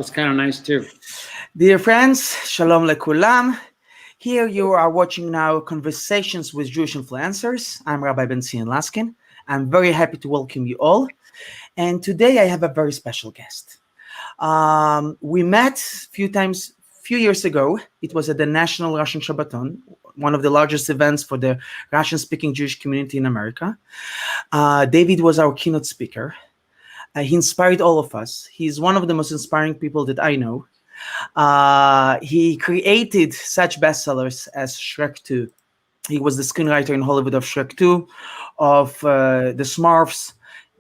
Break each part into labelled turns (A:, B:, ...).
A: was kind of nice too.
B: Dear friends, shalom lekulam. Here you are watching now Conversations with Jewish Influencers. I'm Rabbi Benzion Laskin. I'm very happy to welcome you all. And today I have a very special guest. We met few years ago. It was at the National Russian Shabbaton, one of the largest events for the Russian-speaking Jewish community in America. David was our keynote speaker. He inspired all of us. He's one of the most inspiring people that I know. He created such bestsellers as Shrek 2. He was the screenwriter in Hollywood of Shrek 2, of the Smurfs,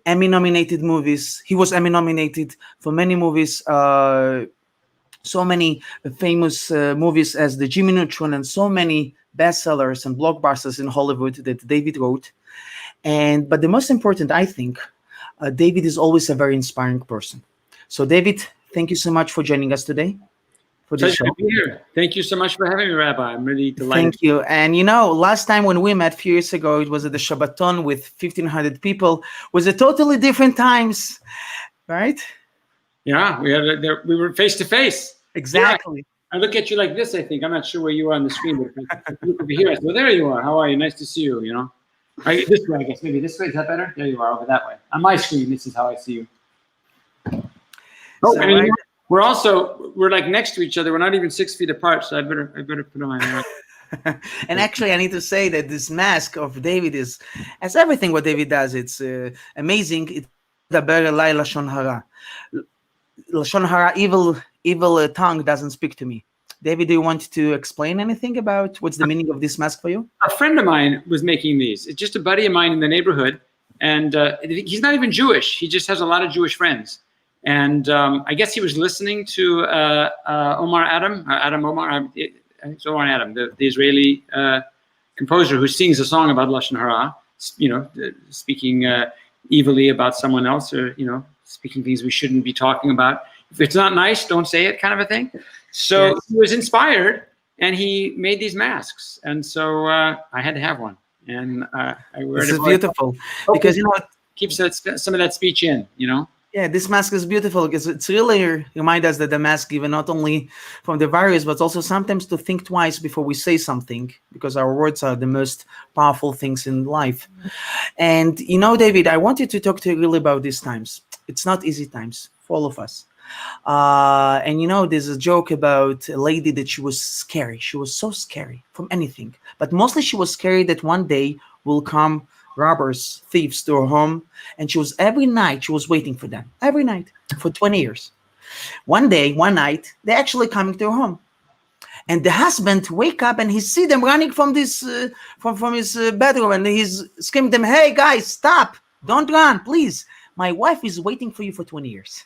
B: Emmy-nominated movies. He was Emmy-nominated for many movies, so many famous movies as The Jimmy Neutron, and so many bestsellers and blockbusters in Hollywood that David wrote. But the most important, I think, David is always a very inspiring person. So David, thank you so much for joining us today for this show.
A: To be here. Thank you so much for having me, Rabbi. I'm really delighted.
B: Thank you. And last time when we met a few years ago, it was at the Shabbaton with 1,500 people. It was a totally different times, right?
A: Yeah, we were face to face.
B: Exactly.
A: Yeah, I look at you like this, I think. I'm not sure where you are on the screen, but if you look over here, I said, well, there you are. How are you? Nice to see you, This way, I guess. Maybe this way. Is that better? There you are, over that way. On my screen, this is how I see you. Oh, and we're like next to each other. We're not even 6 feet apart, so I better put on my mask.
B: And actually, I need to say that this mask of David is, as everything what David does, it's amazing. It's daber elai lashon hara. Lashon hara, evil tongue doesn't speak to me. David, do you want to explain anything about what's the meaning of this mask for you?
A: A friend of mine was making these. It's just a buddy of mine in the neighborhood, and he's not even Jewish. He just has a lot of Jewish friends. And I guess he was listening to Adam Omar, it's Omar Adam, the Israeli composer who sings a song about Lashon Hara, speaking evilly about someone else, or, speaking things we shouldn't be talking about. If it's not nice, don't say it, kind of a thing. So yes. He was inspired, and he made these masks. And so I had to have one. And I wear it.
B: This is beautiful. Because,
A: it keeps some of that speech in,
B: Yeah, this mask is beautiful because it's really remind us that the mask, even not only from the virus, but also sometimes to think twice before we say something, because our words are the most powerful things in life. And, David, I wanted to talk to you really about these times. It's not easy times for all of us. And, there's a joke about a lady that she was scary. She was so scary from anything. But mostly she was scary that one day will come robbers, thieves to her home, and every night she was waiting for them, every night for 20 years. One night, they're actually coming to her home, and the husband wake up and he see them running from this from his bedroom, and he's screaming them, "Hey guys, stop! Don't run, please! My wife is waiting for you for 20 years.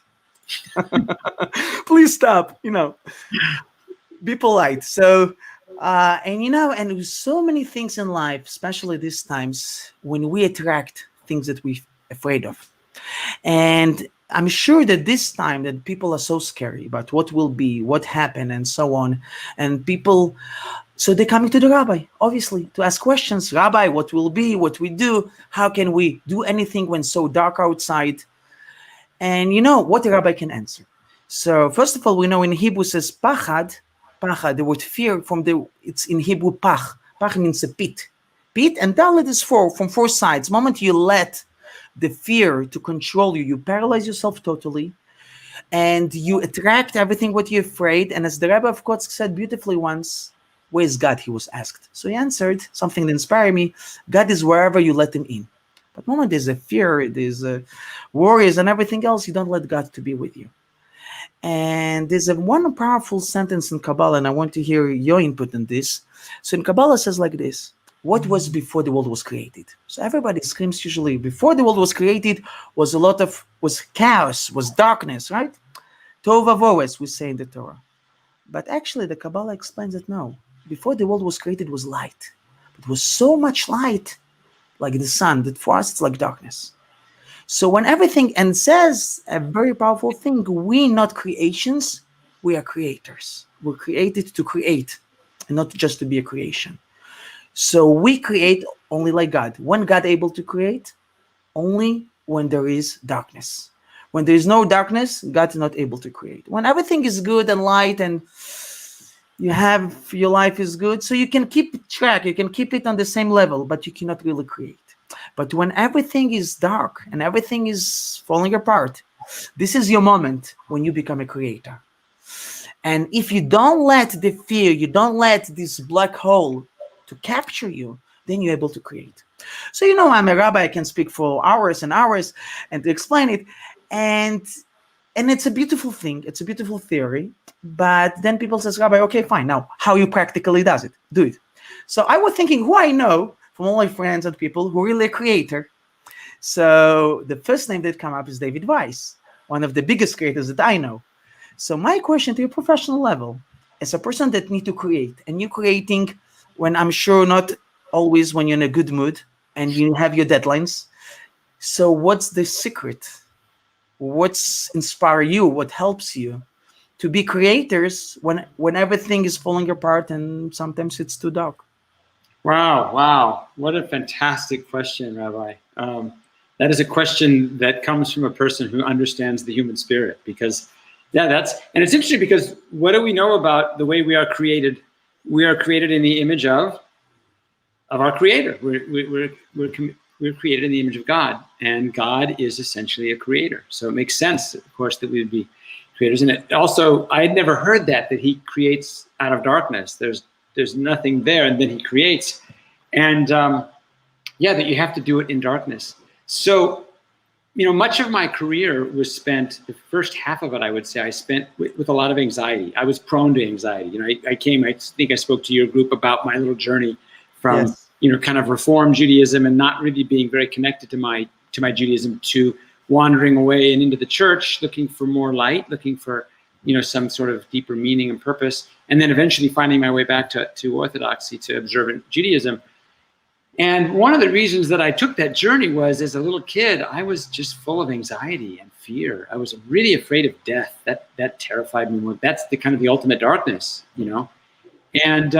B: Please stop! Be polite." So. And with so many things in life, especially these times, when we attract things that we're afraid of. And I'm sure that this time that people are so scary about what will be, what happened, and so on. And so they're coming to the rabbi, obviously, to ask questions. Rabbi, what will be, what we do? How can we do anything when so dark outside? And what the rabbi can answer. So first of all, we know in Hebrew says pachad, the word fear it's in Hebrew pach. Pach means a pit. Pit, and dalet is from four sides. The moment you let the fear to control you, you paralyze yourself totally, and you attract everything what you're afraid. And as the Rebbe of Kotsk said beautifully once, where is God? He was asked. So he answered something that inspired me. God is wherever you let him in. But the moment there's a fear, there's worries and everything else, you don't let God to be with you. And there's one powerful sentence in Kabbalah, and I want to hear your input on this. So in Kabbalah it says like this: what was before the world was created? So everybody screams usually before the world was created was chaos, was darkness, right? Tov vavohu, as we say in the Torah. But actually the Kabbalah explains that no, before the world was created was light. It was so much light, like the sun, that for us it's like darkness. So when everything, and says a very powerful thing, we not creations, we are creators. We're created to create, and not just to be a creation. So we create only like God. When God able to create? Only when there is darkness. When there is no darkness, God is not able to create. When everything is good and light and your life is good, so you can keep track, you can keep it on the same level, but you cannot really create. But when everything is dark and everything is falling apart, this is your moment when you become a creator. And if you don't let the fear, you don't let this black hole to capture you, then you're able to create. So, I'm a rabbi, I can speak for hours and hours and to explain it. And it's a beautiful thing. It's a beautiful theory. But then people says, Rabbi, okay, fine. Now, how you practically do it. So I was thinking who I know from all my friends and people who are really a creator. So the first name that came up is David Weiss, one of the biggest creators that I know. So my question to your professional level, as a person that need to create, and you're creating when I'm sure not always when you're in a good mood and you have your deadlines. So what's the secret? What's inspire you? What helps you to be creators when everything is falling apart and sometimes it's too dark?
A: Wow. What a fantastic question, Rabbi. That is a question that comes from a person who understands the human spirit, because and it's interesting because what do we know about the way we are created? We are created in the image of our Creator. We're created in the image of God, and God is essentially a creator. So it makes sense, of course, that we would be creators. And it also, I had never heard that He creates out of darkness. There's nothing there, and then He creates. And that you have to do it in darkness. So, much of my career was spent, the first half of it, I would say, I spent with a lot of anxiety. I was prone to anxiety. I think I spoke to your group about my little journey from, kind of Reform Judaism and not really being very connected to my Judaism, to wandering away and into the church, looking for more light, looking for, some sort of deeper meaning and purpose, and then eventually finding my way back to Orthodoxy, to observant Judaism. And one of the reasons that I took that journey was, as a little kid, I was just full of anxiety and fear. I was really afraid of death. That terrified me more. That's the ultimate darkness, And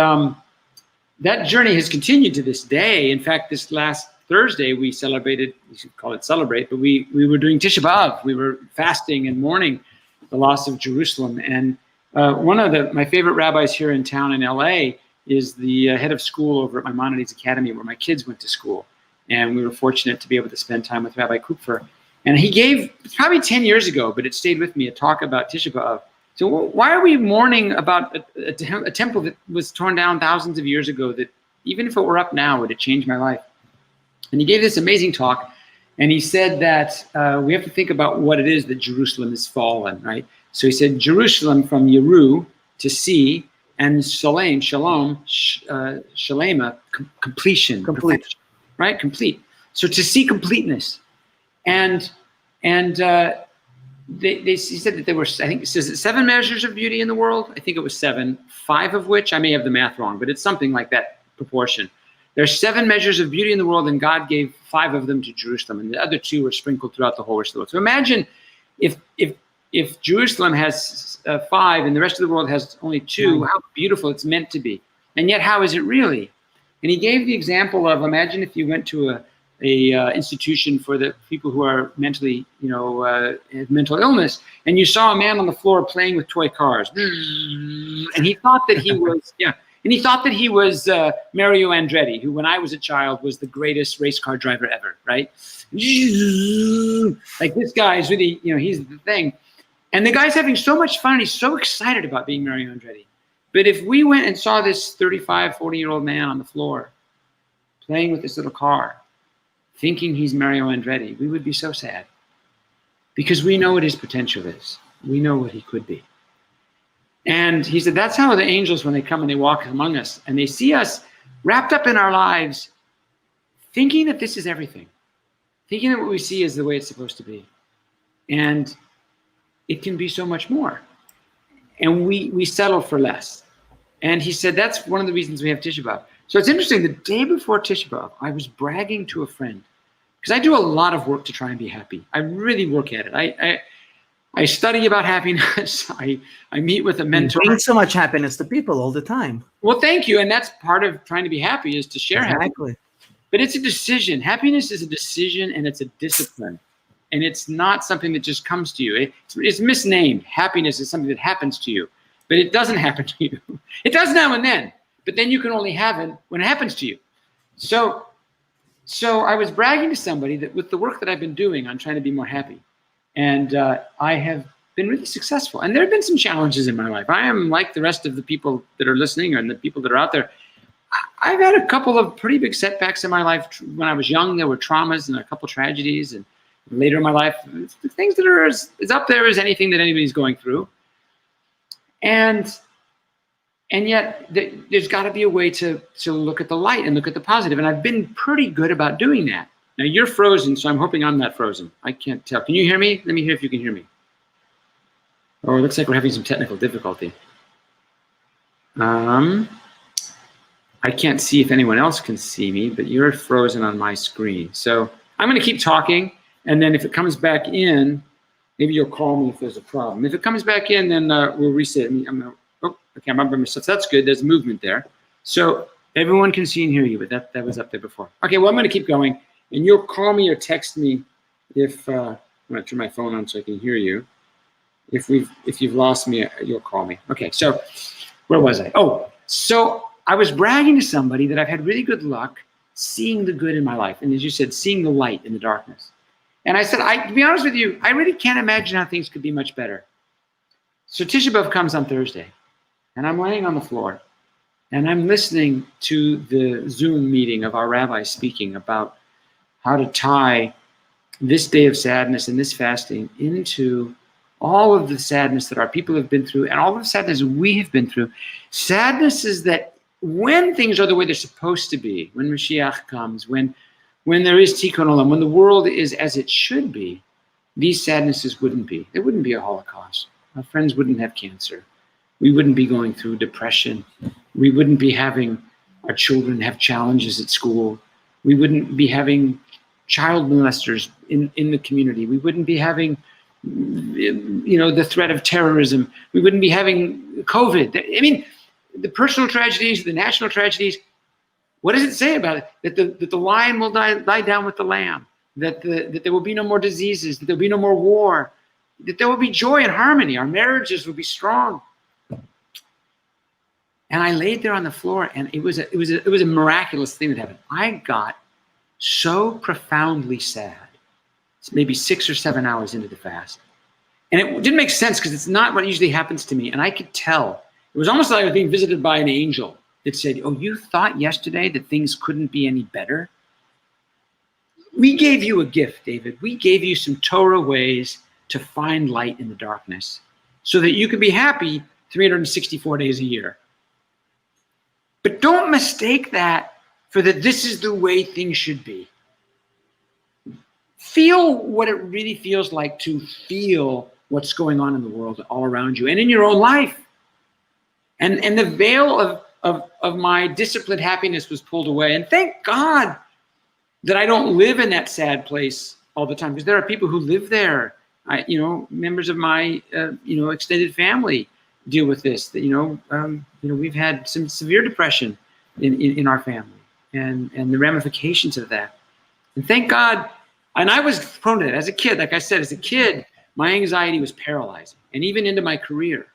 A: that journey has continued to this day. In fact, this last Thursday, we celebrated, we should call it celebrate, but we were doing Tisha B'Av. We were fasting and mourning the loss of Jerusalem. And one of my favorite rabbis here in town in LA is the head of school over at Maimonides Academy, where my kids went to school. And we were fortunate to be able to spend time with Rabbi Kupfer. And he gave, probably 10 years ago, but it stayed with me, a talk about Tisha B'Av. So why are we mourning about a temple that was torn down thousands of years ago, that even if it were up now, would it change my life? And he gave this amazing talk. And he said that we have to think about what it is that Jerusalem has fallen, right? So he said, Jerusalem, from Yeru, to see, and shalom, shalema, completion, perfection, right? Complete. So to see completeness, and he said that there were, I think it says 7 measures of beauty in the world. I think it was 7, 5 of which, I may have the math wrong, but it's something like that proportion. There's 7 measures of beauty in the world, and God gave 5 of them to Jerusalem, and the other 2 were sprinkled throughout the whole rest of the world. So imagine if Jerusalem has 5 and the rest of the world has only 2, how beautiful it's meant to be. And yet, how is it really? And he gave the example of, imagine if you went to a institution for the people who are mentally, have mental illness, and you saw a man on the floor playing with toy cars, and he thought that he was, Mario Andretti, who, when I was a child, was the greatest race car driver ever, right? Like, this guy is really, he's the thing. And the guy's having so much fun. He's so excited about being Mario Andretti. But if we went and saw this 35, 40-year-old man on the floor playing with this little car, thinking he's Mario Andretti, we would be so sad. Because we know what his potential is. We know what he could be. And he said, that's how the angels, when they come and they walk among us, and they see us wrapped up in our lives, thinking that this is everything. Thinking that what we see is the way it's supposed to be. And it can be so much more. And we settle for less. And he said, that's one of the reasons we have Tisha B'Av. So it's interesting, the day before Tisha B'Av, I was bragging to a friend, because I do a lot of work to try and be happy. I really work at it. I study about happiness. I meet with a mentor.
B: You bring so much happiness to people all the time.
A: Well, thank you. And that's part of trying to be happy, is to share happiness. But it's a decision. Happiness is a decision, and it's a discipline. And it's not something that just comes to you. It's misnamed. Happiness is something that happens to you, but it doesn't happen to you. It does now and then, but then you can only have it when it happens to you. So I was bragging to somebody that with the work that I've been doing on trying to be more happy, and I have been really successful. And there have been some challenges in my life. I am like the rest of the people that are listening and the people that are out there. I've had a couple of pretty big setbacks in my life. When I was young, there were traumas and a couple tragedies, and later in my life, things that are as up there as anything that anybody's going through. And yet there's got to be a way to look at the light and look at the positive. And I've been pretty good about doing that. Now you're frozen, so I'm hoping I'm not frozen. I can't tell. Can you hear me? Let me hear if you can hear me. Oh, it looks like we're having some technical difficulty. I can't see if anyone else can see me, but you're frozen on my screen. So I'm going to keep talking, and then if it comes back in, maybe you'll call me if there's a problem. If it comes back in, then we'll reset. Okay, I'm up by myself. So that's good. There's movement there. So everyone can see and hear you, but that was up there before. Okay, well, I'm going to keep going, and you'll call me or text me if I'm going to turn my phone on so I can hear you. If you've lost me, you'll call me. Okay, so where was I? Oh, so I was bragging to somebody that I've had really good luck seeing the good in my life, and as you said, seeing the light in the darkness. And I said, to be honest with you, I really can't imagine how things could be much better. So Tisha B'Av comes on Thursday, and I'm laying on the floor, and I'm listening to the Zoom meeting of our rabbi speaking about how to tie this day of sadness and this fasting into all of the sadness that our people have been through and all of the sadness we have been through. Sadness is that when things are the way they're supposed to be, when Mashiach comes, when there is Tikkun Olam, when the world is as it should be, these sadnesses wouldn't be. There wouldn't be a Holocaust. Our friends wouldn't have cancer. We wouldn't be going through depression. We wouldn't be having our children have challenges at school. We wouldn't be having child molesters in the community. We wouldn't be having the threat of terrorism. We wouldn't be having COVID. I mean, the personal tragedies, the national tragedies. What does it say about it? That the lion will lie down with the lamb. That there will be no more diseases. That there will be no more war. That there will be joy and harmony. Our marriages will be strong. And I laid there on the floor, and it was a miraculous thing that happened. I got so profoundly sad. It's maybe 6 or 7 hours into the fast. And it didn't make sense because it's not what usually happens to me. And I could tell. It was almost like I was being visited by an angel that said, oh, you thought yesterday that things couldn't be any better? We gave you a gift, David. We gave you some Torah ways to find light in the darkness so that you could be happy 364 days a year. But don't mistake that for that this is the way things should be. Feel what it really feels like to feel what's going on in the world all around you and in your own life. And the veil of my disciplined happiness was pulled away. And thank God that I don't live in that sad place all the time, because there are people who live there. Members of my extended family deal with this. We've had some severe depression in our family and the ramifications of that. And thank God. And I was prone to it as a kid. Like I said, as a kid, my anxiety was paralyzing, and even into my career,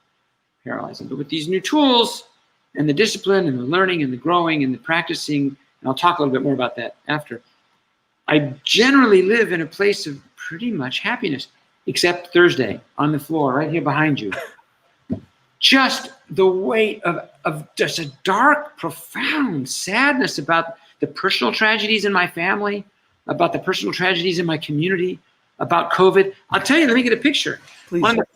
A: paralyzing. But with these new tools and the discipline and the learning and the growing and the practicing, and I'll talk a little bit more about that after, I generally live in a place of pretty much happiness, except Thursday on the floor right here behind you. Just the weight of just a dark, profound sadness about the personal tragedies in my family, about the personal tragedies in my community, about COVID. I'll tell you, let me get a picture.
B: Please.
A: One of the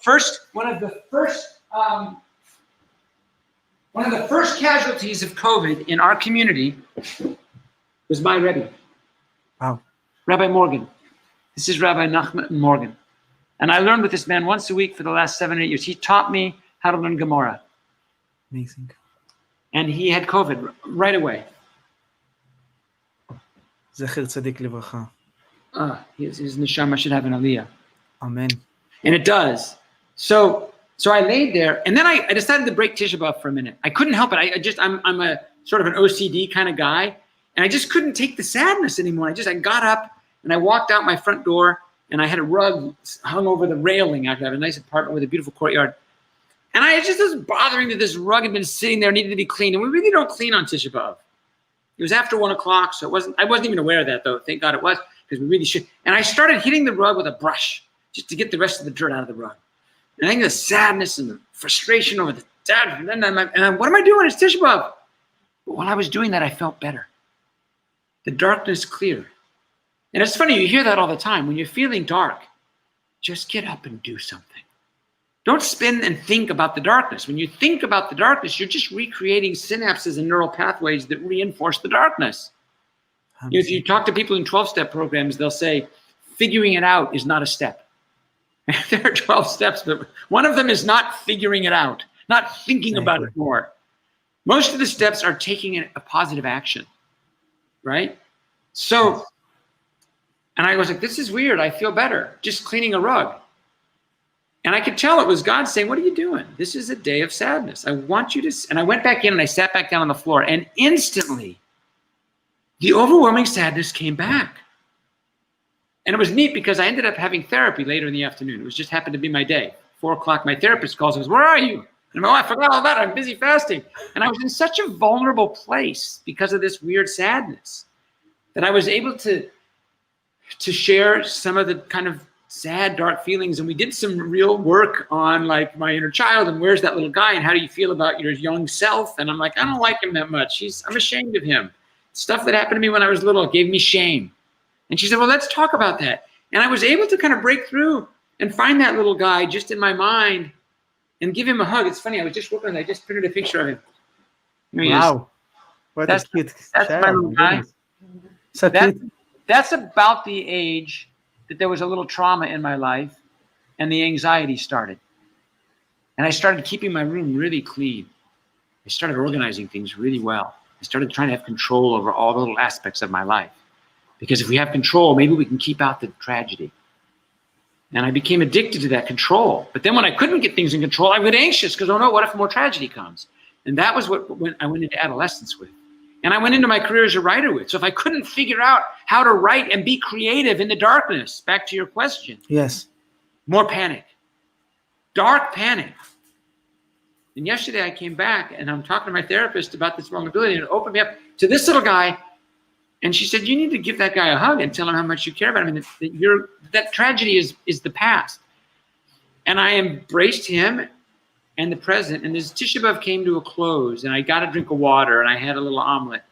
A: first casualties of COVID in our community was my Rebbe.
B: Wow.
A: Rabbi Morgan. This is Rabbi Nachman Morgan. And I learned with this man once a week for the last 7 or 8 years. He taught me how to learn Gemara.
B: Amazing.
A: And he had COVID right away.
B: Zecher Tzadik Livracha.
A: His neshama should have an aliyah.
B: Amen.
A: And it does. So I laid there, and then I decided to break Tisha B'Av for a minute. I couldn't help it. I'm a sort of an OCD kind of guy, and I just couldn't take the sadness anymore. I got up and I walked out my front door, and I had a rug hung over the railing. I have a nice apartment with a beautiful courtyard. And I just was bothering that this rug had been sitting there, needed to be cleaned. And we really don't clean on Tisha B'Av. It was after 1 o'clock, so I wasn't even aware of that, though. Thank God it was, because we really should. And I started hitting the rug with a brush just to get the rest of the dirt out of the rug. And I think the sadness and the frustration over the dad, and then what am I doing? It's Tisha B'Av. But while I was doing that, I felt better. The darkness cleared. And it's funny, you hear that all the time. When you're feeling dark, just get up and do something. Don't spin and think about the darkness. When you think about the darkness, you're just recreating synapses and neural pathways that reinforce the darkness. If you talk to people in 12-step programs, they'll say, figuring it out is not a step. There are 12 steps, but one of them is not figuring it out, not thinking about it more. Most of the steps are taking a positive action, right? So, and I was like, this is weird. I feel better just cleaning a rug. And I could tell it was God saying, what are you doing? This is a day of sadness. I want you to, and I went back in and I sat back down on the floor, and instantly the overwhelming sadness came back. And it was neat because I ended up having therapy later in the afternoon. It was just happened to be my day. 4 o'clock, my therapist calls and goes, where are you? And I'm like, oh, I forgot all that. I'm busy fasting. And I was in such a vulnerable place because of this weird sadness that I was able to share some of the kind of sad, dark feelings. And we did some real work on like my inner child and where's that little guy and how do you feel about your young self? And I'm like, I don't like him that much. I'm ashamed of him. Stuff that happened to me when I was little gave me shame. And she said, well, let's talk about that. And I was able to kind of break through and find that little guy just in my mind and give him a hug. It's funny. I was just working on it. I just printed a picture of him.
B: Wow. That's cute.
A: That's my little guy.
B: So cute.
A: That's about the age that there was a little trauma in my life and the anxiety started. And I started keeping my room really clean. I started organizing things really well. I started trying to have control over all the little aspects of my life. Because if we have control, maybe we can keep out the tragedy. And I became addicted to that control. But then when I couldn't get things in control, I would get anxious because, oh no, what if more tragedy comes? And that was what I went into adolescence with. And I went into my career as a writer with. So if I couldn't figure out how to write and be creative in the darkness, back to your question.
B: Yes.
A: More panic. Dark panic. And yesterday I came back and I'm talking to my therapist about this vulnerability and it opened me up to this little guy. And she said, you need to give that guy a hug and tell him how much you care about him. And that tragedy is the past. And I embraced him and the present. And as Tisha B'Av came to a close and I got a drink of water and I had a little omelet,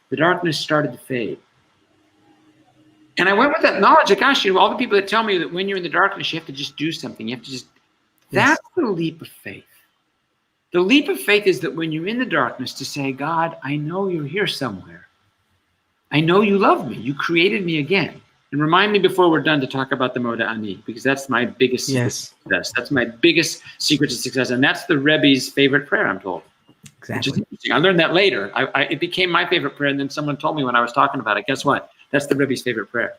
A: the darkness started to fade. And I went with that knowledge. Like, gosh, all the people that tell me that when you're in the darkness, you have to just do something. You have to just, that's the leap of faith. The leap of faith is that when you're in the darkness to say, God, I know you're here somewhere. I know you love me. You created me again. And remind me before we're done to talk about the Moda Ani, because that's my biggest success. That's my biggest secret to success. And that's the Rebbe's favorite prayer, I'm told.
B: Exactly.
A: Which is interesting. I learned that later. It became my favorite prayer. And then someone told me when I was talking about it, guess what? That's the Rebbe's favorite prayer.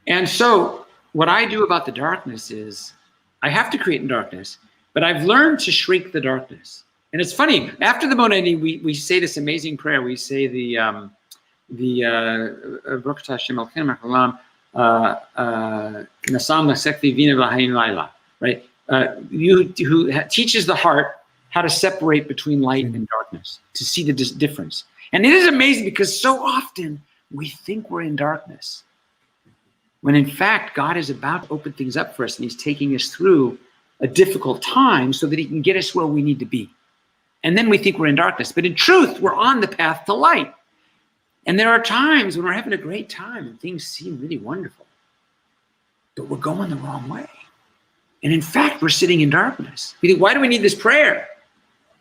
A: And so what I do about the darkness is I have to create in darkness, but I've learned to shrink the darkness. And it's funny, after the Moda Ani, we say this amazing prayer. We say the Baruch Hashem Elokeinu melech haolam nasam l'sekti vina v'hayin laila, right? Who teaches the heart how to separate between light and darkness, to see the difference. And it is amazing because so often we think we're in darkness, when in fact God is about to open things up for us and he's taking us through a difficult time so that he can get us where we need to be. And then we think we're in darkness, but in truth, we're on the path to light. And there are times when we're having a great time and things seem really wonderful, but we're going the wrong way. And in fact, we're sitting in darkness. We think, why do we need this prayer?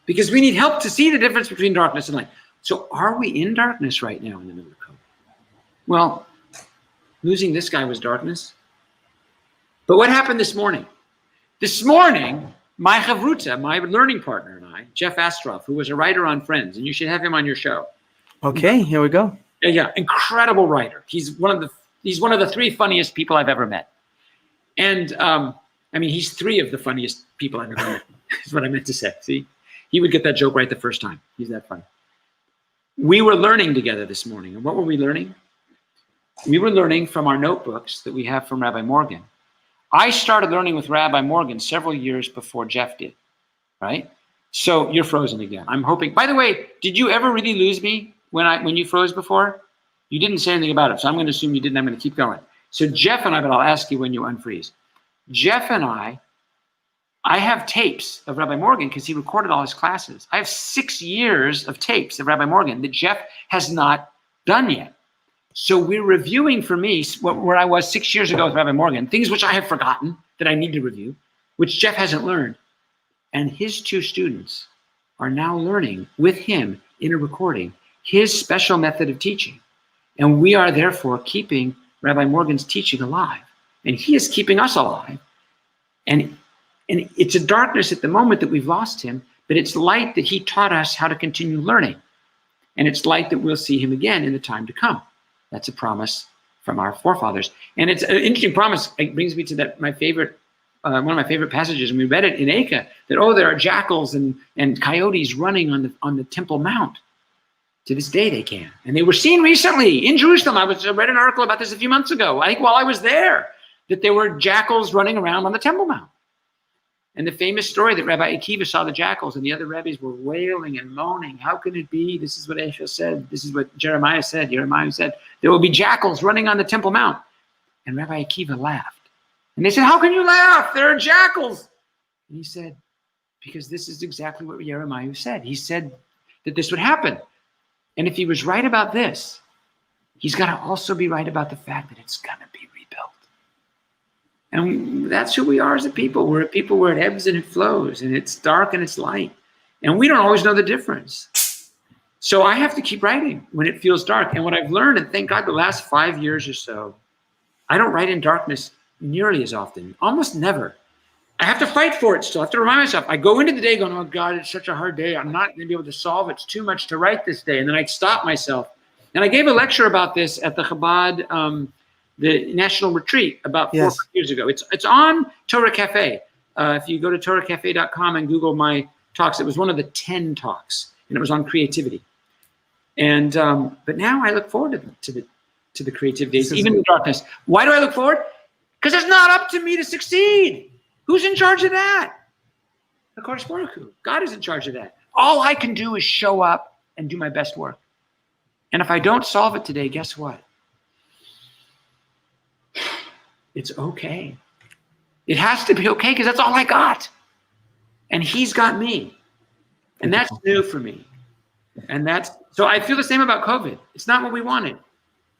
A: Because we need help to see the difference between darkness and light. So are we in darkness right now in the middle of COVID? Well, losing this guy was darkness. But what happened this morning? This morning, my chavruta, my learning partner and I, Jeff Astroff, who was a writer on Friends, and you should have him on your show.
B: Okay, here we go.
A: Yeah, incredible writer. He's one of the 3 funniest people I've ever met. And I mean, he's 3 of the funniest people I've ever met, is what I meant to say. See, he would get that joke right the first time. He's that funny. We were learning together this morning. And what were we learning? we were learning from our notebooks that we have from Rabbi Morgan. I started learning with Rabbi Morgan several years before Jeff did, right? So you're frozen again. I'm hoping. By the way, did you ever really lose me when you froze before? You didn't say anything about it, so I'm going to assume you didn't. I'm going to keep going. So Jeff and I, but I'll ask you when you unfreeze. Jeff and I have tapes of Rabbi Morgan because he recorded all his classes. I have 6 years of tapes of Rabbi Morgan that Jeff has not done yet. So we're reviewing for me where I was 6 years ago with Rabbi Morgan, things which I have forgotten that I need to review, which Jeff hasn't learned. And his 2 students are now learning with him in a recording his special method of teaching. And we are therefore keeping Rabbi Morgan's teaching alive. And he is keeping us alive. And it's a darkness at the moment that we've lost him, but it's light that he taught us how to continue learning. And it's light that we'll see him again in the time to come. That's a promise from our forefathers. And it's an interesting promise. It brings me to that one of my favorite passages, and we read it in Acre, that, there are jackals and coyotes running on the Temple Mount. To this day they can. And they were seen recently in Jerusalem. I read an article about this a few months ago, I think while I was there, that there were jackals running around on the Temple Mount. And the famous story that Rabbi Akiva saw the jackals and the other rabbis were wailing and moaning. How can it be? This is what Esha said. This is what Jeremiah said. There will be jackals running on the Temple Mount. And Rabbi Akiva laughed. And they said, how can you laugh? There are jackals. And he said, because this is exactly what Jeremiah said. He said that this would happen. And if he was right about this, he's got to also be right about the fact that it's going to be rebuilt. And that's who we are as a people. We're a people where it ebbs and it flows, and it's dark and it's light. And we don't always know the difference. So I have to keep writing when it feels dark. And what I've learned, and thank God the last 5 years or so, I don't write in darkness nearly as often, almost never. I have to fight for it still. I have to remind myself. I go into the day going, oh God, it's such a hard day. I'm not going to be able to solve it. It's too much to write this day. And then I stop myself. And I gave a lecture about this at the Chabad, the national retreat about 4 years ago. It's on Torah Cafe. If you go to torahcafe.com and Google my talks, it was one of the 10 talks, and it was on creativity. And but now I look forward to the creative days, even in the darkness. Why do I look forward? Because it's not up to me to succeed. Who's in charge of that? Of course, Baruch Hu. God is in charge of that. All I can do is show up and do my best work. And if I don't solve it today, guess what? It's okay. It has to be okay because that's all I got. And he's got me. And that's new for me. And so I feel the same about COVID. It's not what we wanted,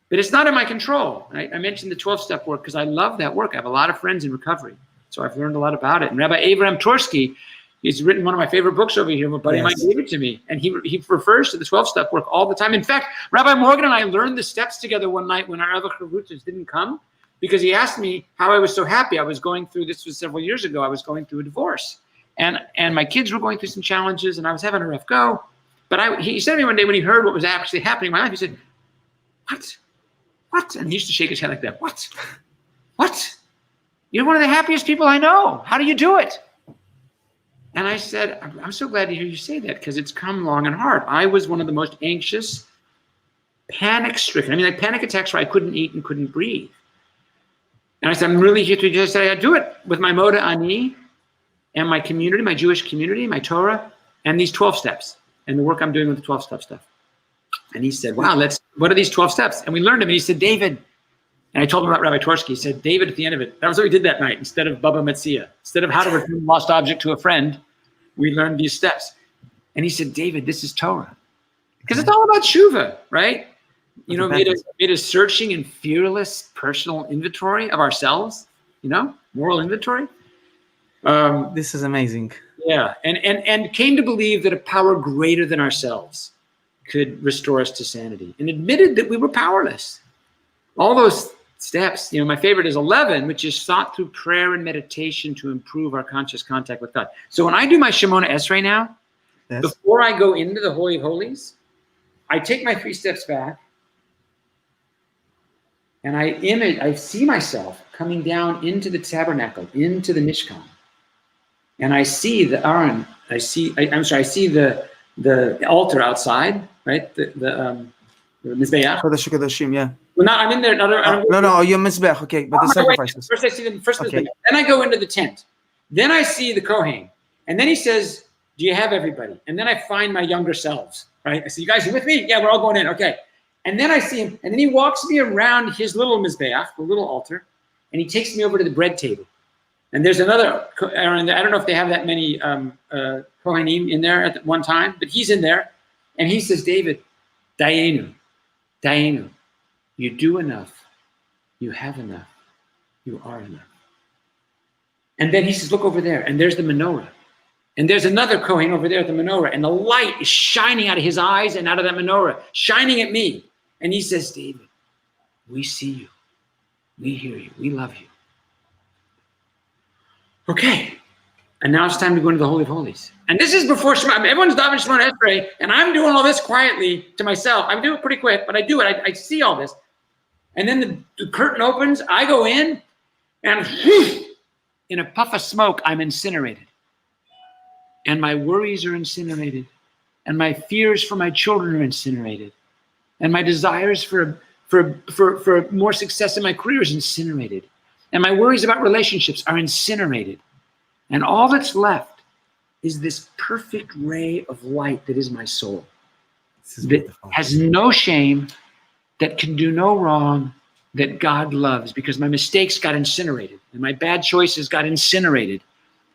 A: but it's not in my control. I mentioned the 12-step work because I love that work. I have a lot of friends in recovery. So I've learned a lot about it. And Rabbi Abraham Torsky, he's written one of my favorite books over here. My buddy of mine gave it to me. And he refers to the 12-step work all the time. In fact, Rabbi Morgan and I learned the steps together one night when our other chavutzos didn't come, because he asked me how I was so happy. I was going through, this was several years ago, I was going through a divorce. And my kids were going through some challenges, and I was having a rough go. But he said to me one day when he heard what was actually happening in my life, he said, what? And he used to shake his head like that. What? You're one of the happiest people I know. How do you do it? And I said, I'm so glad to hear you say that because it's come long and hard. I was one of the most anxious, panic-stricken. I mean, like panic attacks where I couldn't eat and couldn't breathe. And I said, I'm really here to just say I do it with my Moda Ani and my community, my Jewish community, my Torah, and these 12 steps and the work I'm doing with the 12-step stuff. And he said, wow, what are these 12 steps? And we learned them. And he said, David, and I told him about Rabbi Torsky. He said, David, at the end of it, that was what we did that night. Instead of Baba Metzia, instead of how to return a lost object to a friend, we learned these steps. And he said, David, this is Torah. Because it's all about tshuva, right? You know, made a searching and fearless personal inventory of ourselves, moral inventory.
B: This is amazing.
A: Yeah, and came to believe that a power greater than ourselves could restore us to sanity, and admitted that we were powerless. All those steps, my favorite is 11, which is sought through prayer and meditation to improve our conscious contact with God. So when I do my Shemona Esrei now, before I go into the Holy of Holies, I take my 3 steps back, and I see myself coming down into the tabernacle, into the Mishkan. And I see the Aron, I see the altar outside, right? The Mizbeach.
B: Kodesh Kodashim, yeah.
A: Well, not, I'm in there.
B: No, you're Mizbech. Okay, but the sacrifices.
A: First I see them. First,
B: Okay.
A: then I go into the tent. Then I see the Kohen, and then he says, "Do you have everybody?" And then I find my younger selves. Right? I say, "You guys are with me? Yeah, we're all going in. Okay." And then I see him, and then he walks me around his little mizbeach, the little altar, and he takes me over to the bread table. And there's another Aaron. I don't know if they have that many Kohanim in there at one time, but he's in there, and he says, "David, Dayenu, Dayenu, you do enough, you have enough, you are enough." And then he says, "Look over there," and there's the menorah. And there's another Kohen over there at the menorah, and the light is shining out of his eyes and out of that menorah, shining at me. And he says, "David, we see you, we hear you, we love you." Okay, and now it's time to go into the Holy of Holies. And this is before Shema. Everyone's davening Shema Esrei, and I'm doing all this quietly to myself. I'm doing it pretty quick, but I do it. I see all this. And then the curtain opens, I go in, and whew, in a puff of smoke, I'm incinerated. And my worries are incinerated. And my fears for my children are incinerated. And my desires for more success in my career is incinerated. And my worries about relationships are incinerated. And all that's left is this perfect ray of light that is my soul. That has no shame, that can do no wrong, that God loves, because my mistakes got incinerated, and my bad choices got incinerated,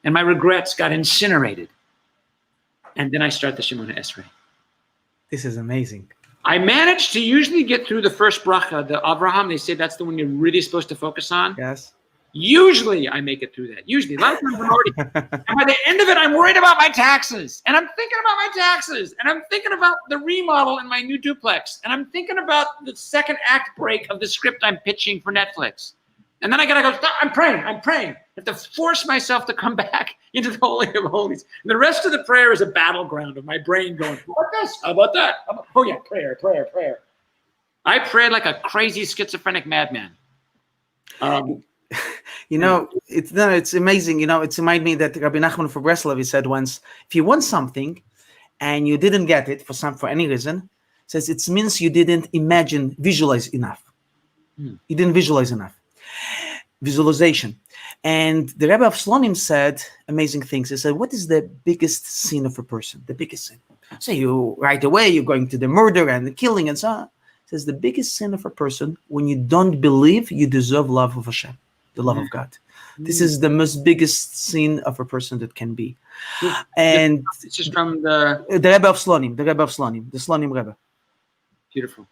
A: and my regrets got incinerated. And then I start the Shemona Esrei.
B: This is amazing.
A: I managed to usually get through the first bracha, the Avraham. They say that's the one you're really supposed to focus on.
B: Yes.
A: Usually I make it through that. Usually. A lot of times I'm already. And by the end of it, I'm worried about my taxes. And I'm thinking about my taxes. And I'm thinking about the remodel in my new duplex. And I'm thinking about the second act break of the script I'm pitching for Netflix. And then I gotta go, stop, I'm praying. I have to force myself to come back into the Holy of Holies. And the rest of the prayer is a battleground of my brain going, how about this? How about that? Oh yeah, prayer. I prayed like a crazy schizophrenic madman.
B: It's amazing. It's reminded me that Rabbi Nachman from Breslov, he said once, if you want something and you didn't get it for any reason, says it means you didn't visualize enough. You didn't visualize enough. Visualization. And the Rebbe of Slonim said amazing things. He said, what is the biggest sin of a person? The biggest sin. So you right away, you're going to the murder and the killing and so on. He says the biggest sin of a person, when you don't believe you deserve love of Hashem, the love of God. This is the most biggest sin of a person that can be. And
A: it's just from the
B: Rebbe of Slonim, the Slonim Rebbe.
A: Beautiful.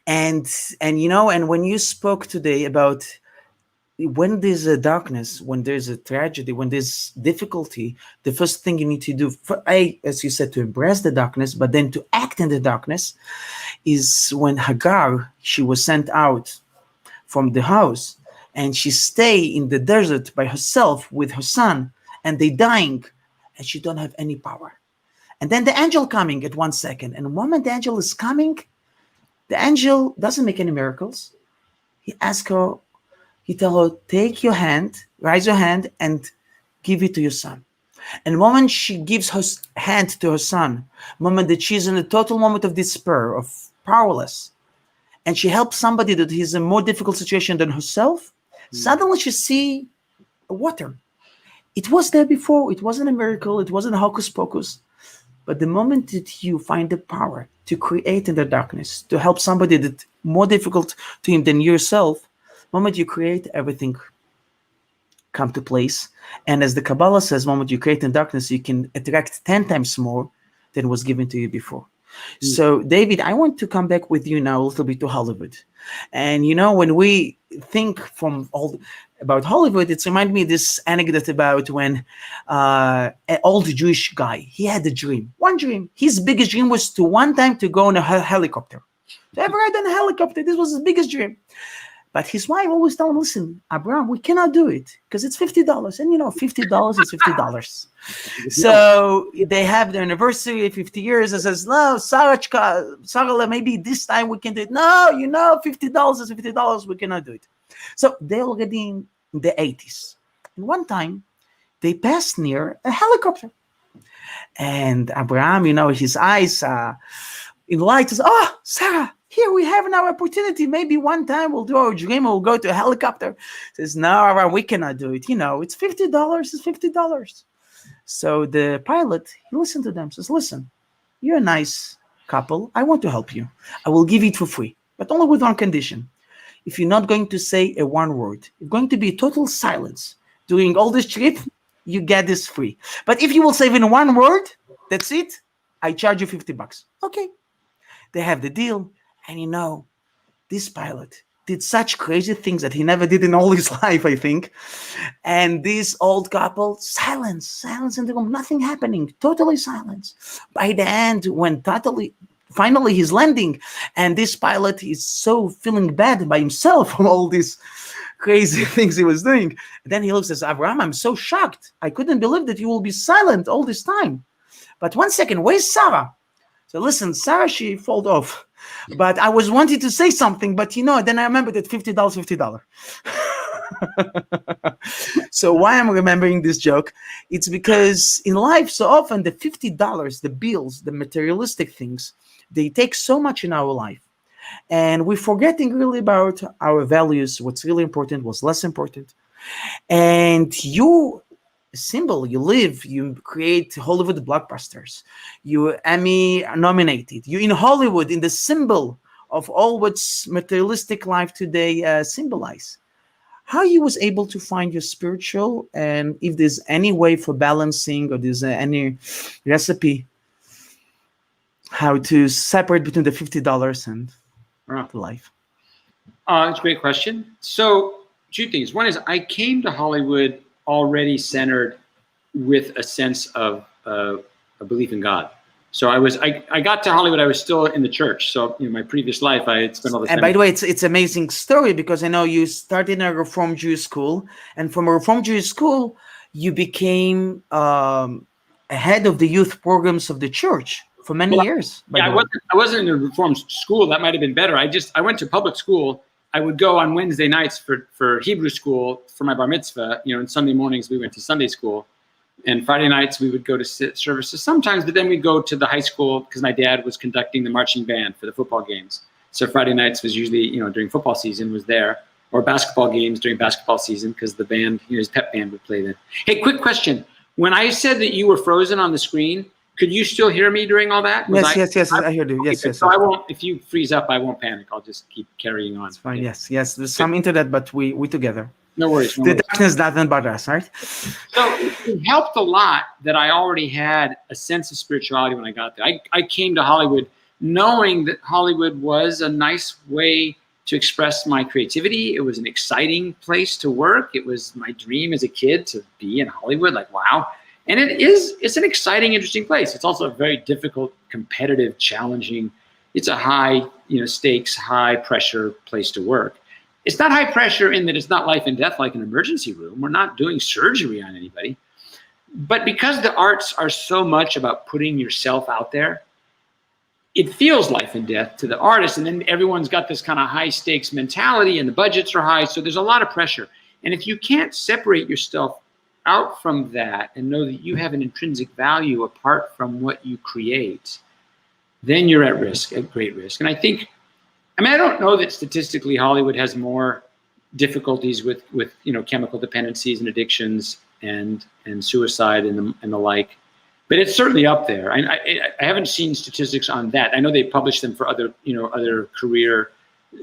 B: And when you spoke today about when there's a darkness, when there's a tragedy, when there's difficulty, the first thing you need to do, as you said, to embrace the darkness, but then to act in the darkness, is when Hagar, she was sent out from the house, and she stay in the desert by herself with her son, and they dying, and she don't have any power. And then the angel coming at 1 second, and the moment the angel is coming, the angel doesn't make any miracles. He asks her, he tell her, take your hand, raise your hand, and give it to your son. And the moment she gives her hand to her son, the moment that she's in a total moment of despair, of powerless, and she helps somebody that is in a more difficult situation than herself, suddenly she see water. It was there before. It wasn't a miracle. It wasn't a hocus pocus. But the moment that you find the power to create in the darkness, to help somebody that more difficult to him than yourself, the moment you create, everything come to place. And as the Kabbalah says, the moment you create in darkness, you can attract 10 times more than was given to you before. So, David, I want to come back with you now a little bit to Hollywood. And, when we think about Hollywood, it's remind me this anecdote about when an old Jewish guy, he had a dream, one dream. His biggest dream was to one time to go on a helicopter. To ever ride on a helicopter, this was his biggest dream. But his wife always told him, listen, Abraham, we cannot do it because it's $50. And $50 is $50. So they have their anniversary, 50 years, and says, no, Sarah, maybe this time we can do it. No, $50 is $50. We cannot do it. So they're already in the 80s. And one time they passed near a helicopter. And Abraham, his eyes in light says, oh, Sarah, Here we have now opportunity. Maybe one time we'll do our dream. We'll go to a helicopter. Says, no, Aaron, we cannot do it. It's $50. It's $50. So the pilot, he listened to them. Says, listen, you're a nice couple. I want to help you. I will give it for free, but only with one condition. If you're not going to say a one word, it's going to be total silence during all this trip. You get this free. But if you will say even one word, that's it. I charge you $50. Okay. They have the deal. And this pilot did such crazy things that he never did in all his life, I think. And this old couple, silence in the room, nothing happening, totally silence. By the end, when finally he's landing, and this pilot is so feeling bad by himself for all these crazy things he was doing. And then he looks and says, Abraham, I'm so shocked. I couldn't believe that you will be silent all this time. But 1 second, where's Sarah? So listen, Sarah, she fell off. But I was wanting to say something, but then I remembered that $50. So why I'm remembering this joke? It's because in life, so often the $50, the bills, the materialistic things, they take so much in our life. And we're forgetting really about our values, what's really important, what's less important. And you create Hollywood blockbusters. You Emmy nominated. You in Hollywood, in the symbol of all what's materialistic life today symbolize. How you was able to find your spiritual, and if there's any way for balancing, or there's any recipe how to separate between the $50 and life?
A: It's a great question. So 2 things. One is I came to Hollywood already centered with a sense of a belief in God. So I got to Hollywood, I was still in the church. So my previous life, I had spent all this time.
B: And by the way, it's an amazing story, because I know you started in a Reformed Jewish school, and from a Reformed Jewish school, you became head of the youth programs of the church for many years.
A: Yeah, I wasn't in a Reformed school. That might have been better. I went to public school. I would go on Wednesday nights for Hebrew school for my bar mitzvah, and Sunday mornings we went to Sunday school, and Friday nights we would go to services sometimes, but then we'd go to the high school because my dad was conducting the marching band for the football games. So Friday nights was usually, during football season was there, or basketball games during basketball season because the band, his pep band would play then. Hey, quick question. When I said that you were frozen on the screen, could you still hear me during all that?
B: Yes, I heard you. Yes.
A: So I won't, if you freeze up, I won't panic. I'll just keep carrying on.
B: It's fine. Yes. There's some internet, but we together.
A: No worries.
B: The darkness doesn't bother us, right?
A: So it helped a lot that I already had a sense of spirituality when I got there. I came to Hollywood knowing that Hollywood was a nice way to express my creativity. It was an exciting place to work. It was my dream as a kid to be in Hollywood. Like, wow. And it's an exciting, interesting place. It's also a very difficult, competitive, challenging. It's a high, stakes, high pressure place to work. It's not high pressure in that it's not life and death like an emergency room. We're not doing surgery on anybody. But because the arts are so much about putting yourself out there, it feels life and death to the artist. And then everyone's got this kind of high stakes mentality and the budgets are high. So there's a lot of pressure. And if you can't separate yourself out from that and know that you have an intrinsic value apart from what you create, then you're at risk, at great risk. And I don't know that statistically Hollywood has more difficulties with chemical dependencies and addictions and suicide and the like, but it's certainly up there. I haven't seen statistics on that. I know they publish them for other career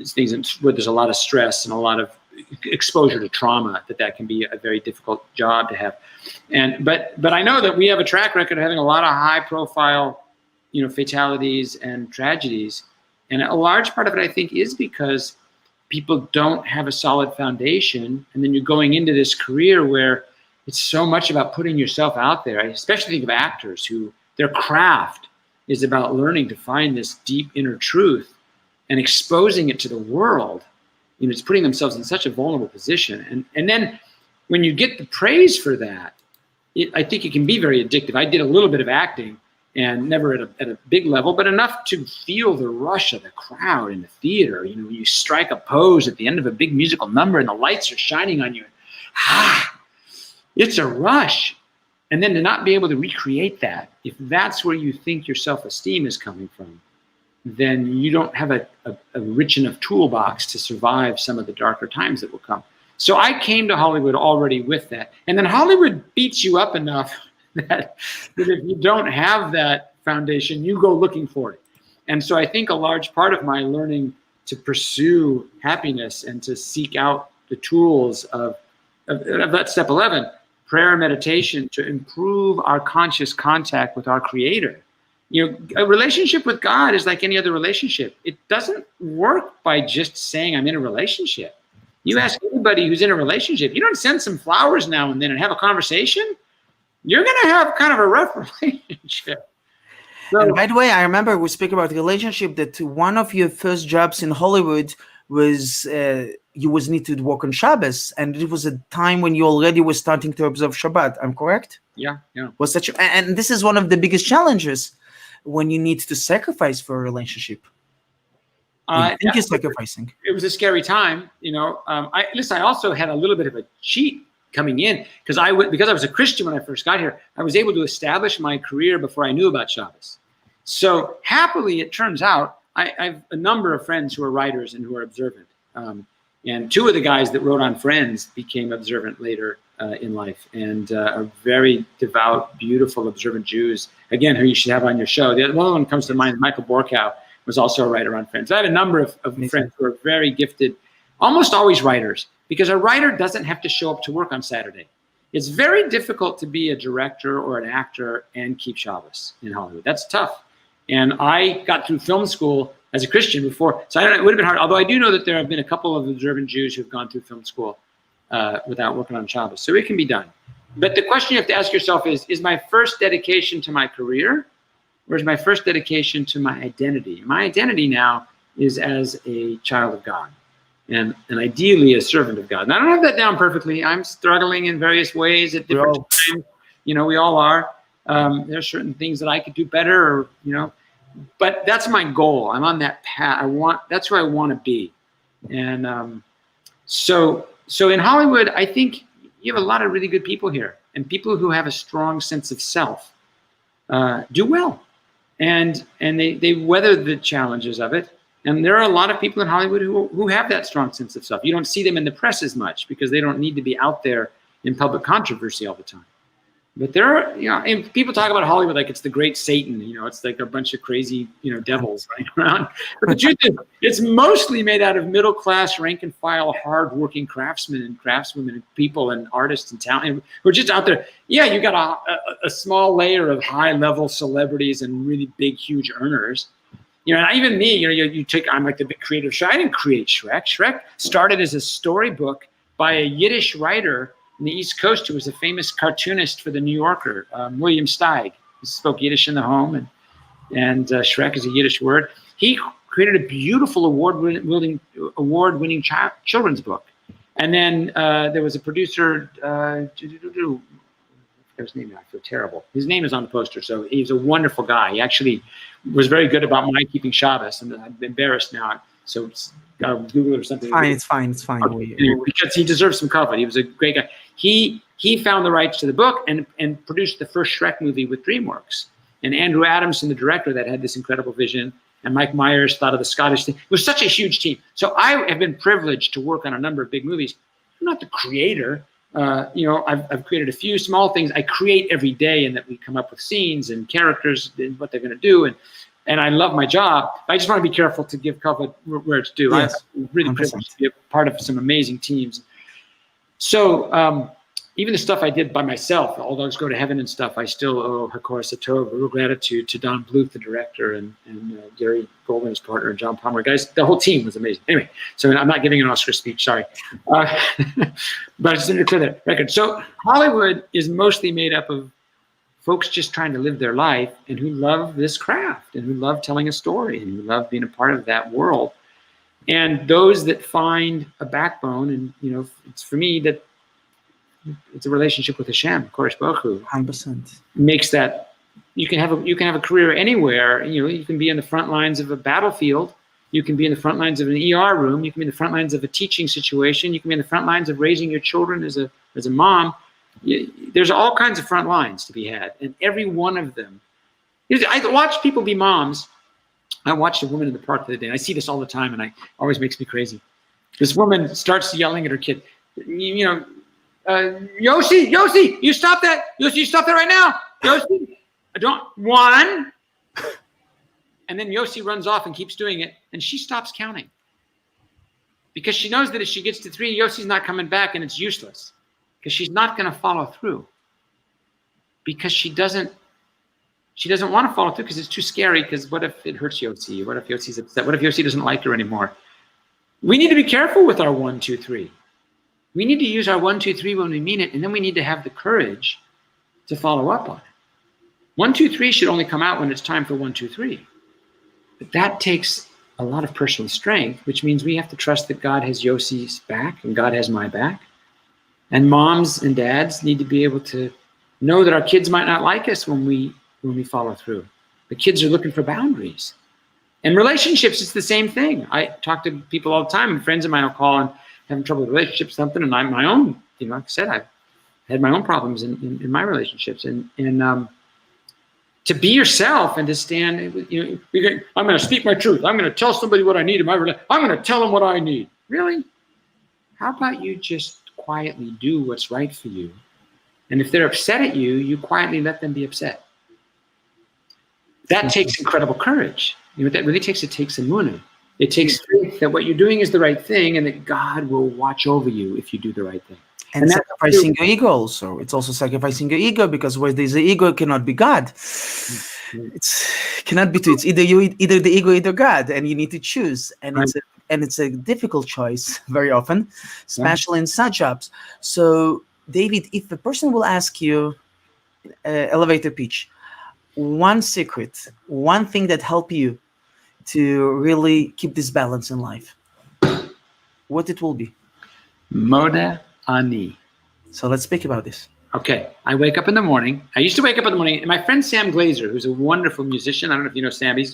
A: things where there's a lot of stress and a lot of exposure to trauma, that can be a very difficult job to have. But I know that we have a track record of having a lot of high profile, fatalities and tragedies. And a large part of it, I think, is because people don't have a solid foundation. And then you're going into this career where it's so much about putting yourself out there. I especially think of actors who their craft is about learning to find this deep inner truth and exposing it to the world. It's putting themselves in such a vulnerable position. And then when you get the praise for that, I think it can be very addictive. I did a little bit of acting, and never at a big level, but enough to feel the rush of the crowd in the theater. When you strike a pose at the end of a big musical number and the lights are shining on you. It's a rush. And then to not be able to recreate that, if that's where you think your self-esteem is coming from, then you don't have a rich enough toolbox to survive some of the darker times that will come. So I came to Hollywood already with that. And then Hollywood beats you up enough that if you don't have that foundation, you go looking for it. And so I think a large part of my learning to pursue happiness and to seek out the tools of that step 11, prayer and meditation, to improve our conscious contact with our Creator. You know, a relationship with God is like any other relationship. It doesn't work by just saying I'm in a relationship. You ask anybody who's in a relationship, you don't send some flowers now and then and have a conversation, you're going to have kind of a rough relationship. So,
B: and by the way, I remember we speak about relationship, that one of your first jobs in Hollywood was you was need to work on Shabbos, and it was a time when you already were starting to observe Shabbat. I'm correct?
A: Yeah.
B: Was such, and this is one of the biggest challenges when you need to sacrifice for a relationship. I think you're sacrificing.
A: It was a scary time, you know. I also had a little bit of a cheat coming in because I was a Christian when I first got here. I was able to establish my career before I knew about Shabbos. So happily, it turns out I have a number of friends who are writers and who are observant. And two of the guys that wrote on Friends became observant later in life, and are very devout, beautiful, observant Jews. Again, who you should have on your show. The one of them comes to mind, Michael Borkow, was also a writer on Friends. I had a number of friends who are very gifted, almost always writers, because a writer doesn't have to show up to work on Saturday. It's very difficult to be a director or an actor and keep Shabbos in Hollywood. That's tough. And I got through film school as a Christian before, so it would have been hard. Although I do know that there have been a couple of observant Jews who've gone through film school without working on Shabbos. So it can be done. But the question you have to ask yourself is my first dedication to my career, or is my first dedication to my identity? My identity now is as a child of God, and ideally a servant of God. And I don't have that down perfectly. I'm struggling in various ways at different times. You know, we all are. There are certain things that I could do better, or, you know, but that's my goal. I'm on that path. That's where I want to be. And so in Hollywood, I think you have a lot of really good people here, and people who have a strong sense of self do well. And they weather the challenges of it. And there are a lot of people in Hollywood who have that strong sense of self. You don't see them in the press as much because they don't need to be out there in public controversy all the time. But there are, you know, and people talk about Hollywood like it's the great Satan, you know, it's like a bunch of crazy, you know, devils running around. But the truth is, it's mostly made out of middle-class, rank-and-file, hard-working craftsmen and craftswomen and people and artists and talent who are just out there. Yeah, you got a small layer of high-level celebrities and really big, huge earners. You know, and even me, you know, I'm like the big creative. I didn't create Shrek. Shrek started as a storybook by a Yiddish writer on the East Coast who was a famous cartoonist for the New Yorker, William Steig. He spoke Yiddish in the home, and Shrek is a Yiddish word. He created a beautiful award-winning children's book. And then there was a producer, his name, I feel terrible. His name is on the poster, so he's a wonderful guy. He actually was very good about my keeping Shabbos, and I'm embarrassed now. So gotta Google it or something.
B: It's fine.
A: Okay. Anyway, because he deserves some credit. He was a great guy. He found the rights to the book and produced the first Shrek movie with DreamWorks. And Andrew Adamson, the director, that had this incredible vision, and Mike Myers thought of the Scottish thing. It was such a huge team. So I have been privileged to work on a number of big movies. I'm not the creator. You know, I've created a few small things. I create every day, and that we come up with scenes and characters and what they're going to do. And I love my job. I just want to be careful to give cover where it's due.
B: Yes,
A: I'm really privileged to be a part of some amazing teams. So even the stuff I did by myself, All Dogs Go to Heaven and stuff, I still owe Hakor Satov, real gratitude to Don Bluth, the director, and Gary Goldman, his partner, and John Palmer. Guys, the whole team was amazing. Anyway, so I'm not giving an Oscar speech, sorry. But I just need to clear that record. So Hollywood is mostly made up of folks just trying to live their life and who love this craft and who love telling a story and who love being a part of that world. And those that find a backbone, and, you know, it's for me that it's a relationship with Hashem, Kodesh Baruch Hu,
B: 100%.
A: makes that you can have a career anywhere. You know, you can be in the front lines of a battlefield, you can be in the front lines of an ER room, you can be in the front lines of a teaching situation, you can be in the front lines of raising your children as a mom. There's all kinds of front lines to be had, and every one of them. I watch people be moms I watched a woman in the park the other day, and I see this all the time, and it always makes me crazy. This woman starts yelling at her kid, Yossi, you stop that. Yossi, you stop that right now. Yossi, I don't, one. And then Yossi runs off and keeps doing it, and she stops counting. Because she knows that if she gets to 3, Yossi's not coming back, and it's useless. Because she's not going to follow through. Because she doesn't want to follow through because it's too scary, because what if it hurts Yossi? What if Yossi's upset? What if Yossi doesn't like her anymore? We need to be careful with our 1, 2, 3. We need to use our 1, 2, 3 when we mean it, and then we need to have the courage to follow up on it. 1, 2, 3 should only come out when it's time for 1, 2, 3. But that takes a lot of personal strength, which means we have to trust that God has Yossi's back and God has my back. And moms and dads need to be able to know that our kids might not like us when we follow through. The kids are looking for boundaries. In relationships, it's the same thing. I talk to people all the time, and friends of mine will call and having trouble with relationships, something, and I'm my own, like I said, I've had my own problems in my relationships. And to be yourself and to stand, I'm going to speak my truth. I'm going to tell somebody what I need in my relationship. I'm going to tell them what I need. Really? How about you just quietly do what's right for you? And if they're upset at you, you quietly let them be upset. That takes incredible courage. What that really takes? It takes emunah. It takes faith that what you're doing is the right thing, and that God will watch over you if you do the right thing.
B: And sacrificing your ego also. It's also sacrificing your ego, because where there's an ego, it cannot be God. It cannot be two. It's either the ego, either God, and you need to choose. And it's a difficult choice very often, especially in such jobs. So, David, if a person will ask you elevator pitch, one secret, one thing that help you to really keep this balance in life, what it will be?
A: Moda ani.
B: So let's speak about this.
A: Okay, I wake up in the morning. I used to wake up in the morning, and my friend Sam Glazer, who's a wonderful musician, I don't know if you know Sam, he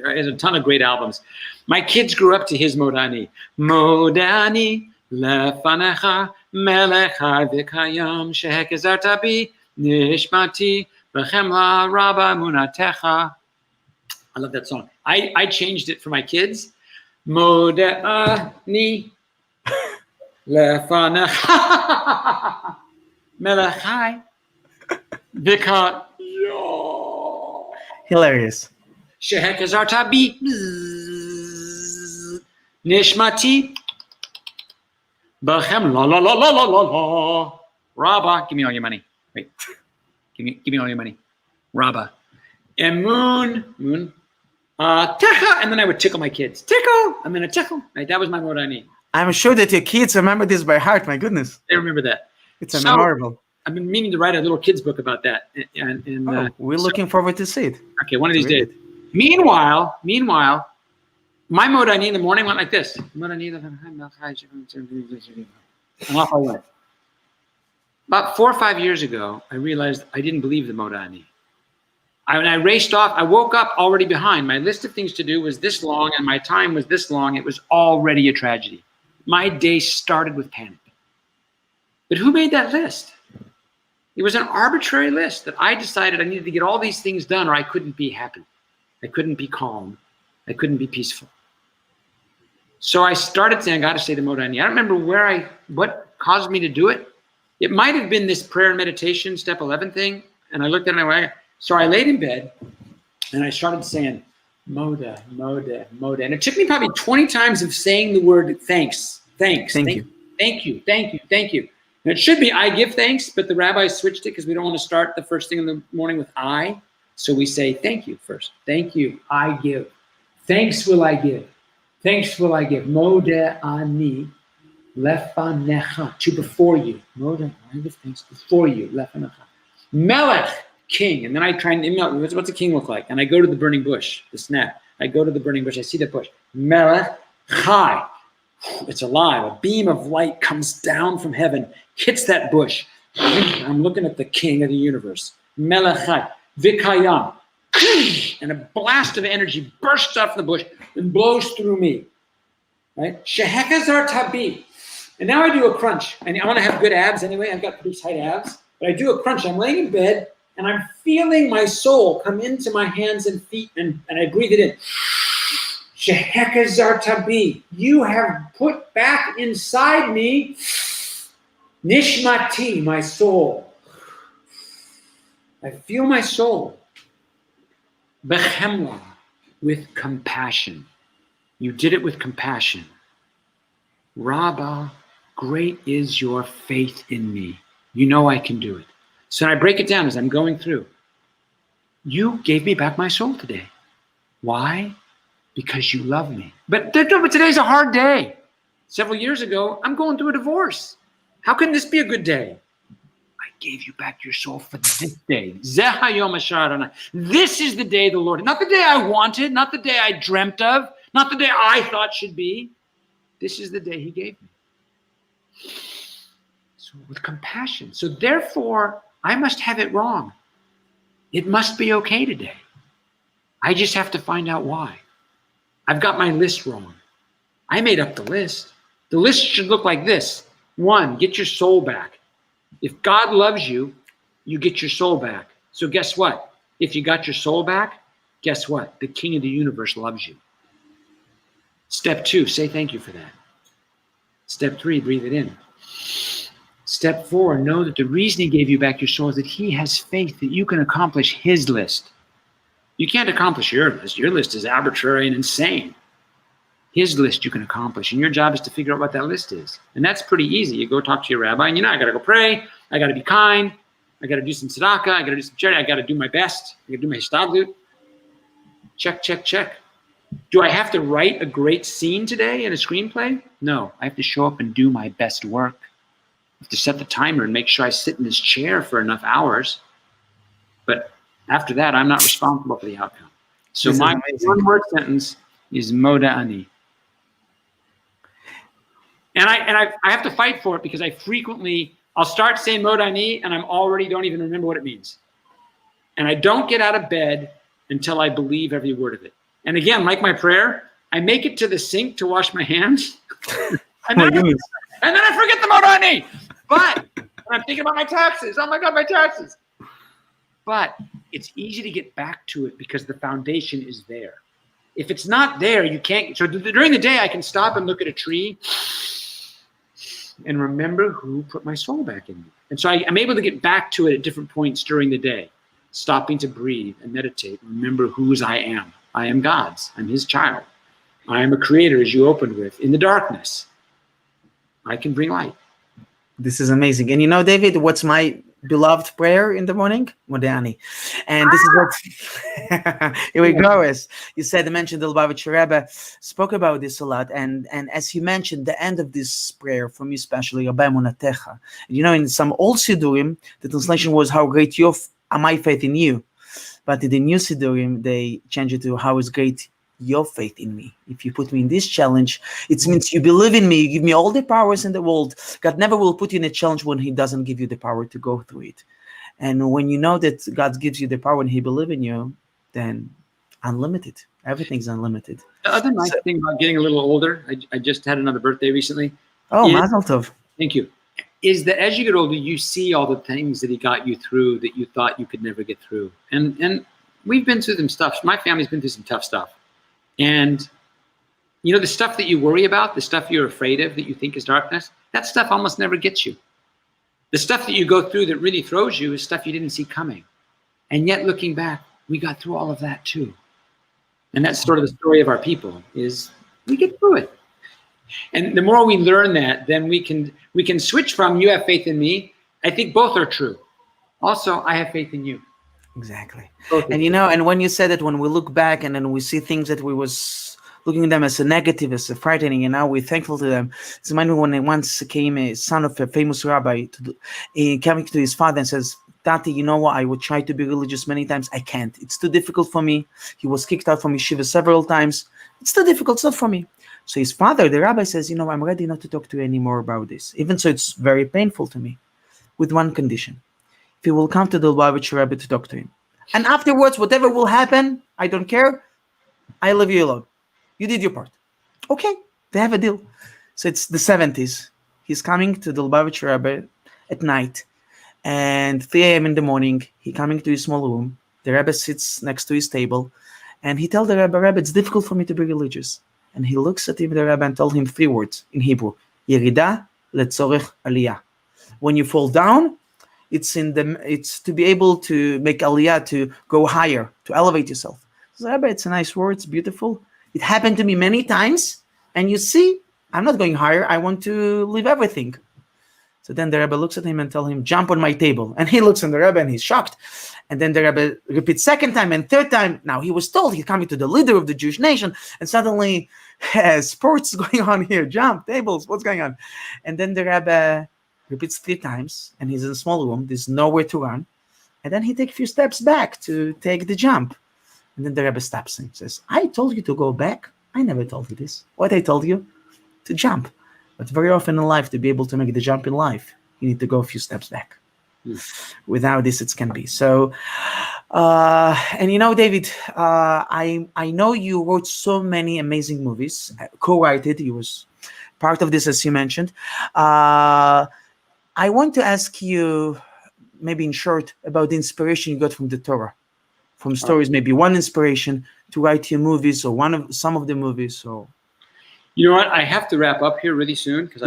A: has a ton of great albums. My kids grew up to his Moda ani. Moda ani lefanecha melecha v'kayam shehekazarta bi nishmati v'chemla rabba munatecha. I love that song. I changed it for my kids. Moda ani lefanecha melechai v'ka
B: Hilarious.
A: shehekazarta bi nishmati b'chem la la la la la la la rabba. Give me all your money. Wait. Give me all your money. Rabba. Emun. Techa. And then I would tickle my kids. Tickle. I'm going to tickle. Right, that was my Moda ani.
B: I'm sure that your kids remember this by heart. My goodness.
A: They remember that.
B: It's memorable.
A: I've been meaning to write a little kids book about that.
B: We're looking forward to see it.
A: Okay, one of these days. Meanwhile, my Moda ani in the morning went like this. And off I went. About 4 or 5 years ago, I realized I didn't believe the Moda ani. When I raced off, I woke up already behind. My list of things to do was this long, and my time was this long. It was already a tragedy. My day started with panic. But who made that list? It was an arbitrary list that I decided I needed to get all these things done, or I couldn't be happy. I couldn't be calm. I couldn't be peaceful. So I started saying, I got to say the Moda ani. I don't remember what caused me to do it. It might have been this prayer and meditation, step 11 thing. And I looked at it and I went, so I laid in bed and I started saying, Moda, Moda, Moda. And it took me probably 20 times of saying the word thanks, thank you. And it should be I give thanks, but the rabbis switched it because we don't want to start the first thing in the morning with I. So we say thank you first. Thank you, I give. Thanks will I give. Thanks will I give. Moda ani lefanecha, to before you. Moda, I give thanks before you. Lefanecha. Melech, king. And then I try and imagine, what's a king look like? And I go to the burning bush, the snap. I go to the burning bush. I see the bush. Melech chai. It's alive. A beam of light comes down from heaven, hits that bush. I'm looking at the king of the universe. Melech chai. Vikayam. And a blast of energy bursts off the bush and blows through me. Right? Shehekazar tabi. And now I do a crunch. And I want to have good abs anyway. I've got pretty tight abs. But I do a crunch. I'm laying in bed and I'm feeling my soul come into my hands and feet, and I breathe it in. Shehekazartabi, you have put back inside me Nishmati, my soul. I feel my soul. Bechemla, with compassion. You did it with compassion. Rabba, great is your faith in me. You know I can do it. So I break it down as I'm going through. You gave me back my soul today. Why? Because you love me. But today's a hard day. Several years ago, I'm going through a divorce. How can this be a good day? I gave you back your soul for this day. This is the day the Lord, not the day I wanted, not the day I dreamt of, not the day I thought should be. This is the day he gave me. So with compassion. So therefore, I must have it wrong. It must be okay today. I just have to find out why. I've got my list wrong. I made up the list. The list should look like this. 1, get your soul back. If God loves you, you get your soul back. So guess what? If you got your soul back, guess what? The King of the universe loves you. Step 2, say thank you for that. Step 3, breathe it in. Step 4, know that the reason he gave you back your soul is that he has faith that you can accomplish his list. You can't accomplish your list. Your list is arbitrary and insane. His list you can accomplish, and your job is to figure out what that list is. And that's pretty easy. You go talk to your rabbi, and I got to go pray. I got to be kind. I got to do some tzedakah. I got to do some charity. I got to do my best. I got to do my hishtadlut. Check, check, check. Do I have to write a great scene today in a screenplay? No, I have to show up and do my best work. I have to set the timer and make sure I sit in this chair for enough hours. But after that, I'm not responsible for the outcome. So my one-word sentence is Moda Ani. And I have to fight for it because I'll start saying Moda Ani and I'm already don't even remember what it means. And I don't get out of bed until I believe every word of it. And again, like my prayer, I make it to the sink to wash my hands. and then I forget the Moda Ani. But when I'm thinking about my taxes, oh my God, my taxes. But it's easy to get back to it because the foundation is there. If it's not there, you can't. So during the day, I can stop and look at a tree and remember who put my soul back in me. And so I'm able to get back to it at different points during the day, stopping to breathe and meditate. Remember whose I am. I am God's. I'm his child. I am a creator, as you opened with. In the darkness, I can bring light.
B: This is amazing. And David, what's my beloved prayer in the morning? Modani. And this is what here we go. As you said, I mentioned the Lubavitcher Rebbe spoke about this a lot. And as you mentioned, the end of this prayer, for me especially, Rabbi Monatecha. In some old Sidurim, the translation was how great my faith in you. But in the new Sidurim, they changed it to how is great your faith in me. If you put me in this challenge, it means you believe in me, you give me all the powers in the world. God never will put you in a challenge when he doesn't give you the power to go through it. And when you know that God gives you the power and he believes in you, then unlimited. Everything's unlimited.
A: The other nice thing about getting a little older, I just had another birthday recently.
B: Oh, Mazel Tov.
A: Thank you. Is that as you get older, you see all the things that he got you through that you thought you could never get through. And we've been through some stuff. My family's been through some tough stuff. And, the stuff that you worry about, the stuff you're afraid of that you think is darkness, that stuff almost never gets you. The stuff that you go through that really throws you is stuff you didn't see coming. And yet looking back, we got through all of that too. And that's sort of the story of our people is we get through it. And the more we learn that, then we can switch from you have faith in me. I think both are true. Also, I have faith in you.
B: Exactly. And and when you said that, when we look back and then we see things that we was looking at them as a negative, as a frightening, and now we're thankful to them. It's reminds me when once came a son of a famous rabbi, he came to his father and says, Tati, you know what? I would try to be religious many times. I can't. It's too difficult for me. He was kicked out from yeshiva several times. It's too difficult. It's not for me. So his father, the rabbi, says, I'm ready not to talk to you anymore about this. Even so, it's very painful to me, with one condition. If you will come to the Lubavitcher Rebbe to talk to him. And afterwards, whatever will happen, I don't care. I leave you alone. You did your part. Okay, they have a deal. So it's the 70s. He's coming to the Lubavitcher Rebbe at night. And 3 a.m. in the morning, he coming to his small room. The Rebbe sits next to his table. And he told the Rabbi, it's difficult for me to be religious. And he looks at him, the Rabbi, and told him 3 words in Hebrew: Yerida letzorech aliyah. When you fall down, it's to be able to make aliyah, to go higher, to elevate yourself. So, Rabbi, it's a nice word, it's beautiful. It happened to me many times, and you see, I'm not going higher. I want to leave everything. So then the Rebbe looks at him and tells him, jump on my table. And he looks at the Rebbe and he's shocked. And then the Rebbe repeats 2nd time and 3rd time. Now he was told he's coming to the leader of the Jewish nation, and suddenly sports going on here, jump, tables, what's going on? And then the Rebbe repeats 3 times, and he's in a small room. There's nowhere to run. And then he takes a few steps back to take the jump. And then the Rebbe stops him and says, I told you to go back. I never told you this. What I told you? To jump. But very often in life, to be able to make the jump in life, you need to go a few steps back. Without this, it can be. So, and you know, David, I know you wrote so many amazing movies, co-wrote. You was part of this, as you mentioned. I want to ask you, maybe in short, about the inspiration you got from the Torah, from stories. Maybe one inspiration to write your movies, or some of the movies, or.
A: You know what? I have to wrap up here really soon because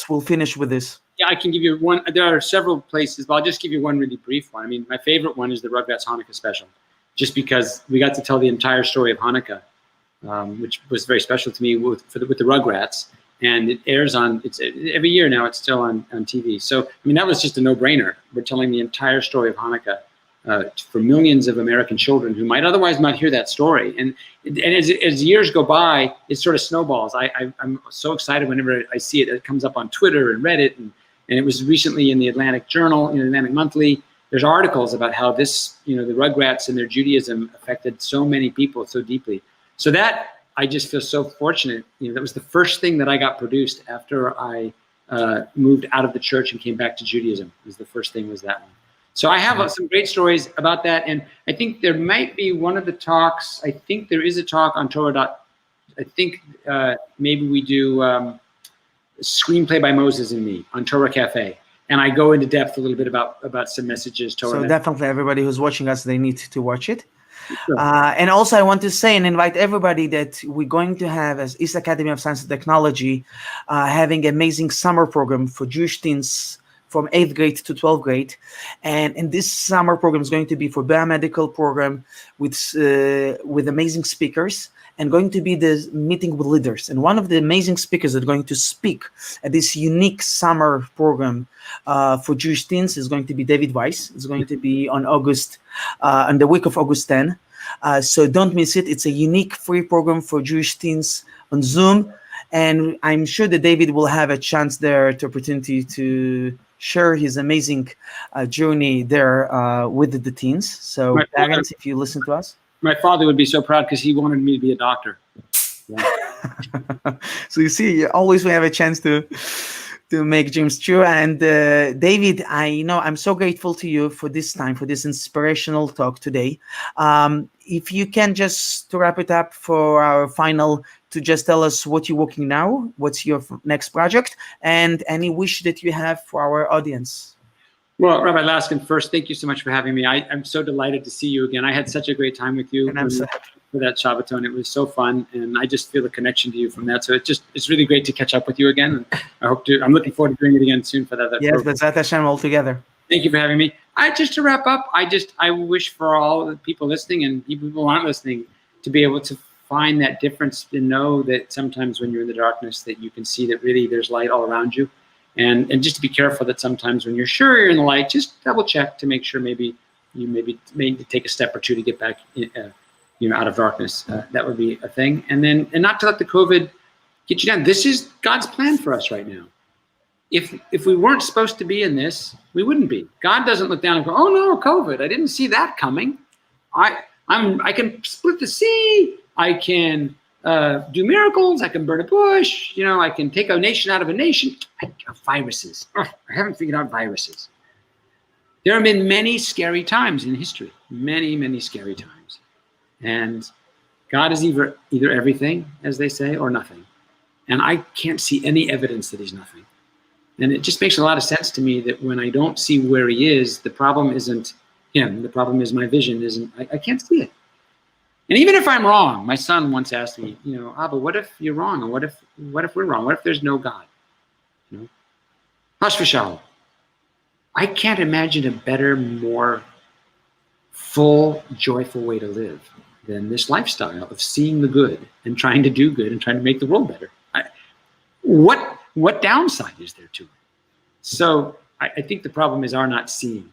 B: we'll finish with this.
A: Yeah, I can give you one. There are several places, but I'll just give you one really brief one. I mean, my favorite one is the Rugrats Hanukkah special, just because we got to tell the entire story of Hanukkah, which was very special to me with the Rugrats, and it airs on. It's every year now. It's still on TV. So I mean, that was just a no-brainer. We're telling the entire story of Hanukkah for millions of American children who might otherwise not hear that story. And as years go by, it sort of snowballs. I'm so excited whenever I see it. It comes up on Twitter and Reddit, and it was recently in the Atlantic Journal, in the Atlantic Monthly. There's articles about how this, the Rugrats and their Judaism affected so many people so deeply. So that, I just feel so fortunate. That was the first thing that I got produced after I moved out of the church and came back to Judaism. The first thing was that one. So I have some great stories about that, and I think there might be one of the talks. I think there is a talk on Torah. I think maybe we do Screenplay by Moses and Me on Torah Cafe, and I go into depth a little bit about some messages.
B: So definitely, everybody who's watching us, they need to watch it. Sure. And also, I want to say and invite everybody that we're going to have, as East Academy of Science and Technology, having an amazing summer program for Jewish teens from 8th grade to 12th grade. And this summer program is going to be for biomedical program with amazing speakers, and going to be the meeting with leaders. And one of the amazing speakers that are going to speak at this unique summer program for Jewish teens is going to be David Weiss. It's going to be on the week of August 10. So don't miss it. It's a unique free program for Jewish teens on Zoom. And I'm sure that David will have a chance there, to opportunity to share his amazing journey there with the teens. So parents, if you listen to us.
A: My father would be so proud because he wanted me to be a doctor. Yeah.
B: So you see, always we have a chance to make dreams true. And David, I'm so grateful to you for this time, for this inspirational talk today. If you can just, to wrap it up for our final, to just tell us what you're working now, what's your next project, and any wish that you have for our audience.
A: Well, Rabbi Laskin, first, thank you so much for having me. I'm so delighted to see you again. I had such a great time with you.
B: And I'm so happy
A: for that Shabbaton. It was so fun, and I just feel a connection to you from that. So it's really great to catch up with you again. And I'm looking forward to doing it again soon for that.
B: Yes, B'ezrat Hashem all together.
A: Thank you for having me. Just to wrap up, I wish for all the people listening and people who aren't listening to be able to find that difference, to know that sometimes when you're in the darkness, that you can see that really there's light all around you. And just to be careful that sometimes when you're sure you're in the light, just double check to make sure maybe you may take a step or two to get back out of darkness. That would be a thing. And not to let the COVID get you down. This is God's plan for us right now. If we weren't supposed to be in this, we wouldn't be. God doesn't look down and go, oh no, COVID, I didn't see that coming. I can split the sea. I can do miracles. I can burn a bush. I can take a nation out of a nation. Viruses. I haven't figured out viruses. There have been many scary times in history. Many, many scary times. And God is either everything, as they say, or nothing. And I can't see any evidence that he's nothing. And it just makes a lot of sense to me that when I don't see where he is, the problem isn't him. The problem is my vision isn't, I can't see it. And even if I'm wrong, my son once asked me, Abba, what if you're wrong? And what if we're wrong? What if there's no God? Hush v'shalom. I can't imagine a better, more full, joyful way to live than this lifestyle of seeing the good and trying to do good and trying to make the world better. What downside is there to it? So I think the problem is our not seeing,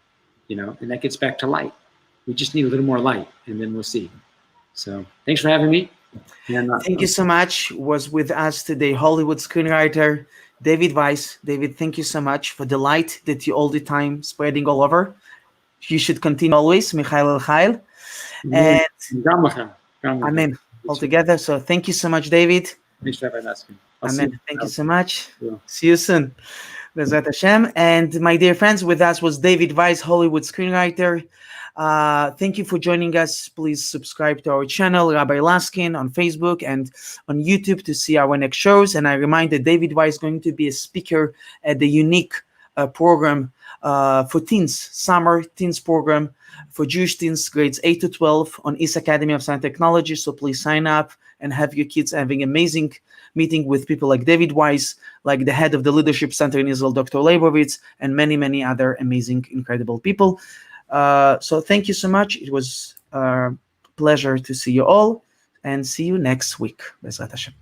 A: and that gets back to light. We just need a little more light, and then we'll see. So thanks for having me. And,
B: thank you so much. Was with us today Hollywood screenwriter David Weiss. David, thank you so much for the light that you all the time spreading all over. You should continue always, Michael El Chayil. And Amen. All together. So thank you so much, David.
A: Thanks for having us.
B: Amen. Thank you so much. See you soon. Bezrat Hashem. And my dear friends, with us was David Weiss, Hollywood screenwriter. Thank you for joining us. Please subscribe to our channel, Rabbi Laskin, on Facebook and on YouTube to see our next shows. And I remind that David Weiss is going to be a speaker at the unique program for teens, summer teens program for Jewish teens, grades 8 to 12 on East Academy of Science and Technology. So please sign up and have your kids having amazing meeting with people like David Weiss, like the head of the Leadership Center in Israel, Dr. Leibovitz, and many, many other amazing, incredible people. So thank you so much. It was a pleasure to see you all, and see you next week. Bezrat Hashem.